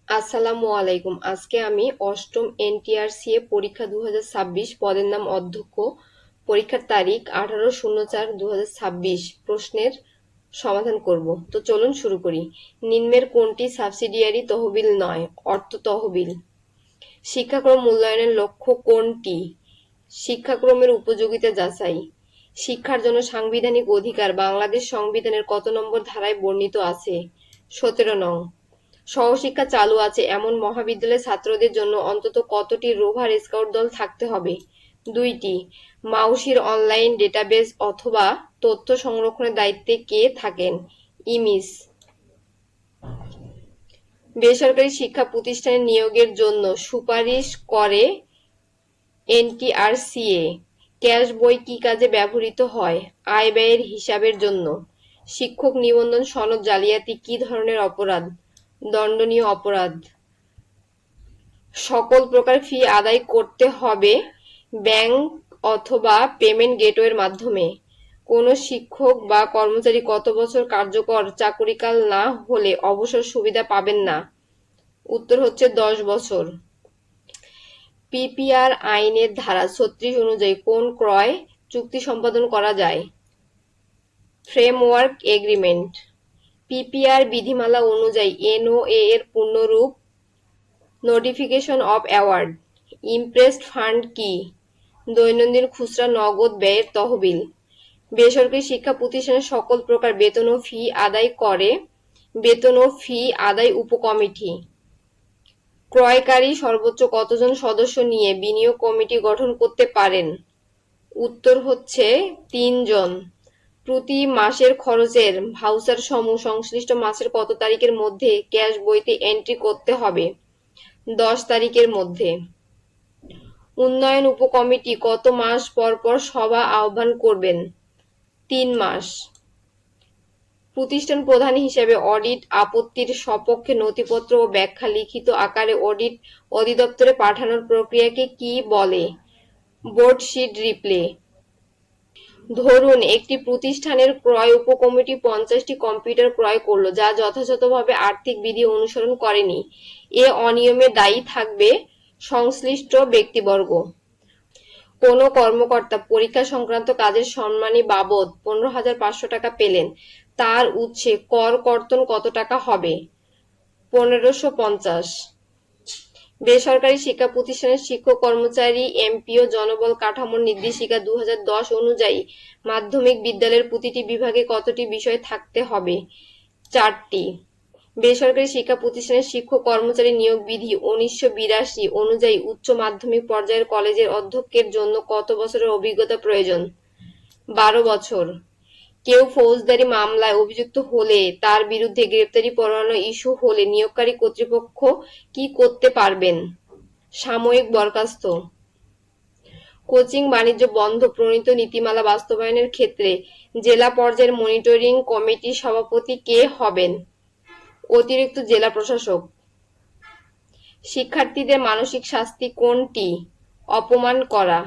আসসালামু আলাইকুম। আজকে আমি অষ্টম এনটিআরসিএ পরীক্ষা 2026 পদের নাম অধ্যক্ষ, পরীক্ষার তারিখ 18/04/2026 প্রশ্নের সমাধান করব। তো চলুন শুরু করি। নিম্নের কোনটি সাবসিডিয়ারি তহবিল নয়? অর্থ তহবিল। শিক্ষাক্রম মূল্যায়নের লক্ষ্য কোনটি? শিক্ষাক্রমের উপযোগিতা যাচাই। শিক্ষার জন্য সাংবিধানিক অধিকার বাংলাদেশ সংবিধানের কত নম্বর ধারায় বর্ণিত আছে? 17 নং। সহশিক্ষা চালু আছে এমন মহাবিদ্যালয়ের ছাত্রদের জন্য অন্তত কতটি রোভার স্কাউট দল থাকতে হবে? 2টি। মাউশির অনলাইন ডেটাবেজ অথবা তথ্য সংরক্ষণের দায়িত্বে কে থাকেন? ইমিস। বেসরকারি শিক্ষা প্রতিষ্ঠানে নিয়োগের জন্য সুপারিশ করে এনটিআরসিএ। ক্যাশ বই কি কাজে ব্যবহৃত হয়? আয় ব্যয়ের হিসাবের জন্য। শিক্ষক নিবন্ধন সনদ জালিয়াতি কি ধরনের অপরাধ? দণ্ডনীয় অপরাধ। সকল প্রকার ফি আদায় করতে হবে ব্যাংক অথবা পেমেন্ট গেটওয়ের মাধ্যমে। কোনো শিক্ষক বা কর্মচারী কত বছর কার্যকর চাকুরিকাল না হলে অবসর সুবিধা পাবেন না? উত্তর হচ্ছে 10 বছর। পিপিআর আইনের ধারা 36 অনুযায়ী কোন ক্রয় চুক্তি সম্পাদন করা যায়? Framework agreement. পিপিআর বিধিমালা অনুযায়ী এনওএ এর পূর্ণরূপ notification of award. Imprest fund কি? দৈনন্দিন খুচরা নগদ ব্যয়ের তহবিল। বেসরকারি শিক্ষা প্রতিষ্ঠানের সকল প্রকার বেতন ও ফি আদায় করে বেতন ও ফি আদায় উপকমিটি। ক্রয়কারী সর্বোচ্চ কতজন সদস্য নিয়ে বিনিয়োগ কমিটি গঠন করতে পারেন? উত্তর হচ্ছে 3 জন। প্রতি মাসের খরচের ভাউচার সমূহ সংশ্লিষ্ট মাসের কত তারিখের মধ্যে ক্যাশ বইতে এন্ট্রি করতে হবে? 10 তারিখের মধ্যে। উন্নয়ন উপকমিটি কত মাস পর পর সভা আহ্বান করবেন? 3 মাস। প্রতিষ্ঠান প্রধান হিসেবে অডিট আপত্তির সপক্ষে নথিপত্র ও ব্যাখ্যা লিখিত আকারে অডিট অধিদপ্তরে পাঠানোর প্রক্রিয়াকে কি বলে? Board sheet replay. ধরুন একটি প্রতিষ্ঠানের ক্রয় উপকমিটি 50টি কম্পিউটার ক্রয় করলো যা যথাযথভাবে আর্থিক বিধি অনুসরণ করেনি। এ অনিয়মে দায়ী থাকবে সংশ্লিষ্ট ব্যক্তিবর্গ। কোনো কর্মকর্তা পরীক্ষা সংক্রান্ত কাজের সম্মানী বাবদ 15,500 টাকা পেলেন, তার উৎসে কর কর্তন কত টাকা হবে? 1550। বেসরকারি শিক্ষা প্রতিষ্ঠানের শিক্ষক কর্মচারী এমপিও জনবল কাঠামোর নির্দেশিকা 2010 অনুযায়ী মাধ্যমিক বিদ্যালয়ের প্রতিটি বিভাগে কতটি বিষয় থাকতে হবে? 4টি। বেসরকারি শিক্ষা প্রতিষ্ঠানের শিক্ষক কর্মচারী নিয়োগ বিধি 1982 অনুযায়ী উচ্চ মাধ্যমিক পর্যায়ের কলেজের অধ্যক্ষের জন্য কত বছরের অভিজ্ঞতা প্রয়োজন? 12 বছর। কেউ ফৌজদারি মামলায় অভিযুক্ত হলে তার বিরুদ্ধে গ্রেপ্তারি পরোয়ানা ইস্যু হলে নিয়োগকারী কর্তৃপক্ষ কি করতে পারবেন? সাময়িক বরখাস্ত। কোচিং বাণিজ্য বন্ধ প্রণীত নীতিমালা বাস্তবায়নের ক্ষেত্রে জেলা পর্যায়ের মনিটরিং কমিটির সভাপতি কে হবেন? অতিরিক্ত জেলা প্রশাসক। শিক্ষার্থীদের মানসিক শাস্তি কোনটি? অপমান করা।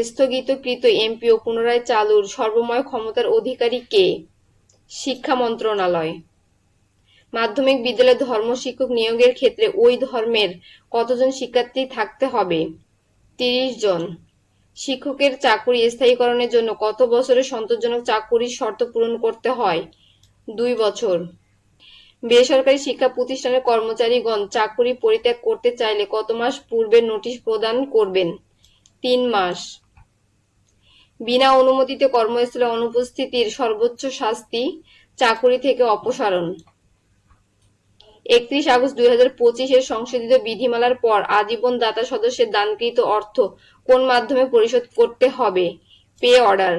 স্থগিতকৃত এমপিও পুনরায় চালুর সর্বময় ক্ষমতার অধিকারী কে? শিক্ষা মন্ত্রণালয়। মাধ্যমিক বিদ্যালয়ে ধর্ম শিক্ষক নিয়োগের ক্ষেত্রে ওই ধর্মের কতজন শিক্ষার্থী থাকতে হবে? 30 জন। শিক্ষকের চাকুরি স্থায়ীকরণের জন্য কত বছরের সন্তোষজনক চাকুরির শর্ত পূরণ করতে হয়? 2 বছর। বেসরকারি শিক্ষা প্রতিষ্ঠানের কর্মচারীগণ চাকুরি পরিত্যাগ করতে চাইলে কত মাস পূর্বে নোটিশ প্রদান করবেন? 3 মাস। বিনা অনুমতিতে কর্মস্থলে অনুপস্থিতির সর্বোচ্চ শাস্তি চাকুরি থেকে অপসারণ। 31 আগস্ট 2025 এর সংশোধিত বিধিমালার পর আজীবন দাতা সদস্যের দানকৃত অর্থ কোন মাধ্যমে পরিশোধ করতে হবে? Pay order.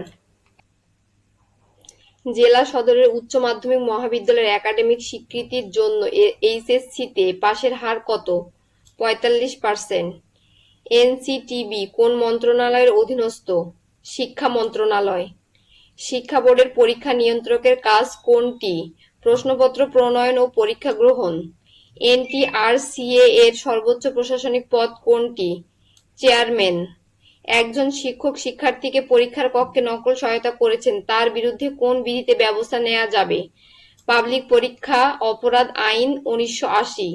জেলা সদরের উচ্চ মাধ্যমিক মহাবিদ্যালয়ের একাডেমিক স্বীকৃতির জন্য এইচএসসিতে পাশের হার কত? 45%। এনসিটিবি কোন মন্ত্রণালয়ের অধীনস্থ? শিক্ষা মন্ত্রণালয়। শিক্ষা বোর্ডের পরীক্ষা নিয়ন্ত্রকের কাজ কোনটি? প্রশ্নপত্র প্রণয়ন ও পরীক্ষা গ্রহণ। এনটিআরসিএ এর সর্বোচ্চ প্রশাসনিক পদ কোনটি? চেয়ারম্যান। একজন শিক্ষক শিক্ষার্থীকে পরীক্ষার কক্ষে নকল সহায়তা করেছেন, তার বিরুদ্ধে কোন বিধিতে ব্যবস্থা নেওয়া যাবে? পাবলিক পরীক্ষা অপরাধ আইন 1980।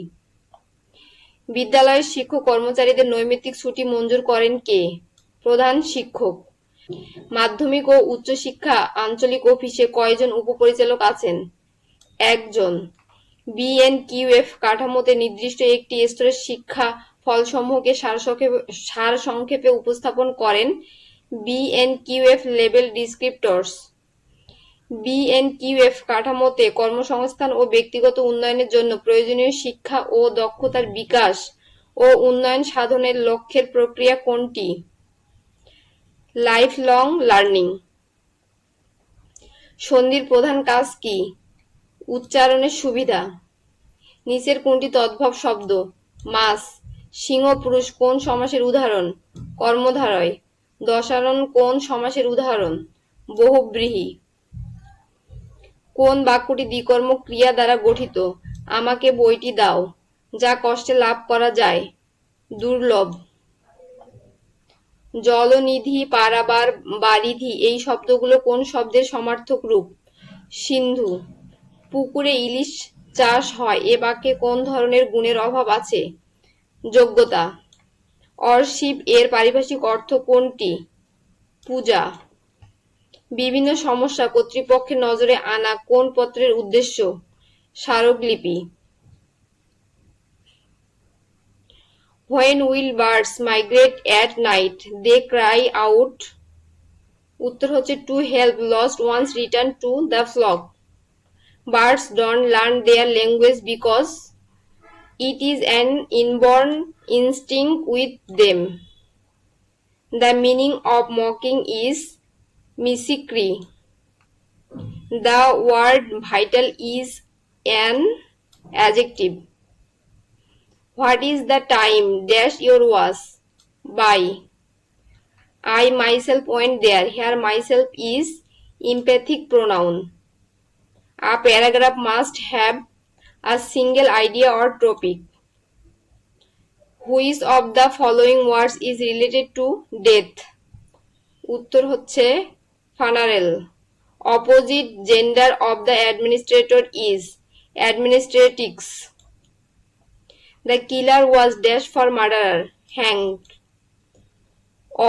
বিদ্যালয়ের শিক্ষক কর্মচারীদের নৈমিত্তিক ছুটি মঞ্জুর করেন কে? প্রধান শিক্ষক। মাধ্যমিক ও উচ্চশিক্ষা আঞ্চলিক অফিসে কয়জন উপপরিচালক আছেন? একজন। বিএনকিউএফ কাঠামোতে নির্দিষ্ট একটি স্তরের শিক্ষা ফলসমূহকে সারসংক্ষেপে উপস্থাপন করেন বিএনকিউএফ লেভেল ডিসক্রিপ্টরস। বিএনকিউএফ কাঠামোতে কর্মসংস্থান ও ব্যক্তিগত উন্নয়নের জন্য প্রয়োজনীয় শিক্ষা ও দক্ষতার বিকাশ ও উন্নয়ন সাধনের লক্ষ্যের প্রক্রিয়া কোনটি? Life long learning. সন্ধির প্রধান কাজ কি? উচ্চারণের সুবিধা। নিচের কোনটি তদ্ভব শব্দ? মাস। সিংহ পুরুষ কোন সমাসের উদাহরণ? কর্মধারয়। দশারণ কোন সমাসের উদাহরণ? বহুব্রীহি। কোন বাক্যটি দ্বিকর্ম ক্রিয়া দ্বারা গঠিত? আমাকে বইটি দাও। যা কষ্টে লাভ করা যায়। দুর্লভ। জলনিধি, পারাবার, বারিধি এই শব্দগুলো কোন শব্দের সমার্থক রূপ? সিন্ধু। পুকুরে ইলিশ চাষ হয় এ বাক্যে কোন ধরনের গুণের অভাব আছে? যোগ্যতা। অর্শিপ এর পারিভাষিক অর্থ কোনটি? পূজা। বিভিন্ন সমস্যা কর্তৃপক্ষের নজরে আনা কোন পত্রের উদ্দেশ্য? স্মারকলিপি। When will birds migrate at night? They cry out. উত্তর হচ্ছে to help lost ones return to the flock. Birds don't learn their language because it is an inborn instinct with them. The meaning of mocking is mimicry. The word vital is an adjective. What is the time? Dash your watch. By. I myself went there. Here myself is emphatic pronoun. A paragraph must have a single idea or topic. Which of the following words is related to death? উত্তর হচ্ছে funeral. Opposite gender of the administrator is administratrix. The killer was dashed for murderer. Hanged.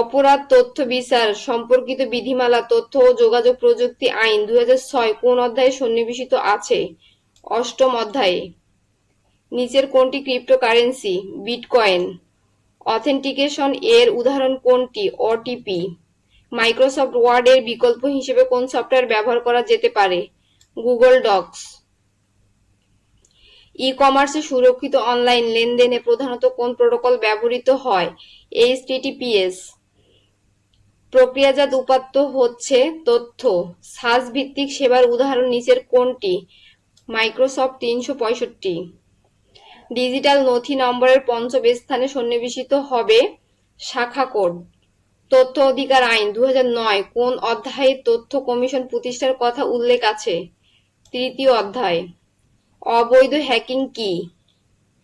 অপরাধ তথ্য বিচার সম্পর্কিত বিধিমালা তথ্য ও যোগাযোগ প্রযুক্তি আইন 2006 কোন অধ্যায়ে সন্নিবেশিত আছে? অষ্টম অধ্যায়ে। নিচের কোনটি ক্রিপ্টোকারেন্সি? বিটকয়েন। অথেন্টিকেশন এর উদাহরণ কোনটি? ওটিপি। মাইক্রোসফট ওয়ার্ড এর বিকল্প হিসেবে কোন সফটওয়্যার ব্যবহার করা যেতে পারে? Google docs. ই কমার্সে সুরক্ষিত অনলাইন লেনদেনে প্রধানত কোন প্রোটোকল ব্যবহৃত হয়? HTTPS। প্রক্রিয়াজাত উপাত্ত হচ্ছে তথ্য। সাস ভিত্তিক সেবার উদাহরণ নিচের কোনটি? মাইক্রোসফট 365। ডিজিটাল নথি নম্বরের পঞ্চম স্থানে সন্নিবেশিত হবে শাখা কোড। তথ্য অধিকার আইন 2009 কোন অধ্যায়ে তথ্য কমিশন প্রতিষ্ঠার কথা উল্লেখ আছে? তৃতীয় অধ্যায়। অবৈধ হ্যাকিং কি?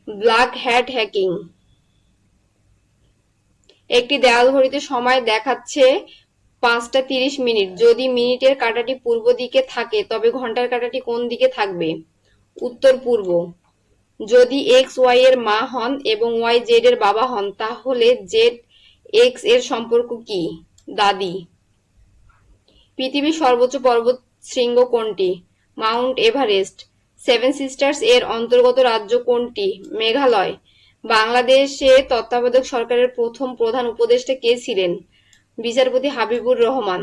Black hat hacking. একটি দেয়াল ঘড়িতে সময় দেখাচ্ছে 5:30 যদি মিনিটের কাঁটাটি পূর্ব দিকে থাকে তবে ঘন্টার কাঁটাটি কোন দিকে থাকবে? উত্তর পূর্ব। যদি এক্স ওয়াই এর মা হন এবং ওয়াই জেড এর বাবা হন তাহলে জেড এক্স এর সম্পর্ক কি? দাদি। পৃথিবীর সর্বোচ্চ পর্বত শৃঙ্গ কোনটি? Mount Everest. সেভেন সিস্টার্স এর অন্তর্গত রাজ্য কোনটি? মেঘালয়। বাংলাদেশে তত্ত্বাবধায়ক সরকারের প্রথম প্রধান উপদেষ্টা কে ছিলেন? বিচারপতি হাবিবুর রহমান।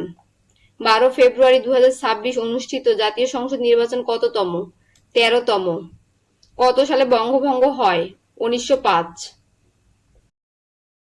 12 ফেব্রুয়ারি 2026 অনুষ্ঠিত জাতীয় সংসদ নির্বাচন কততম? 13তম। কত সালে বঙ্গভঙ্গ হয়? 1905।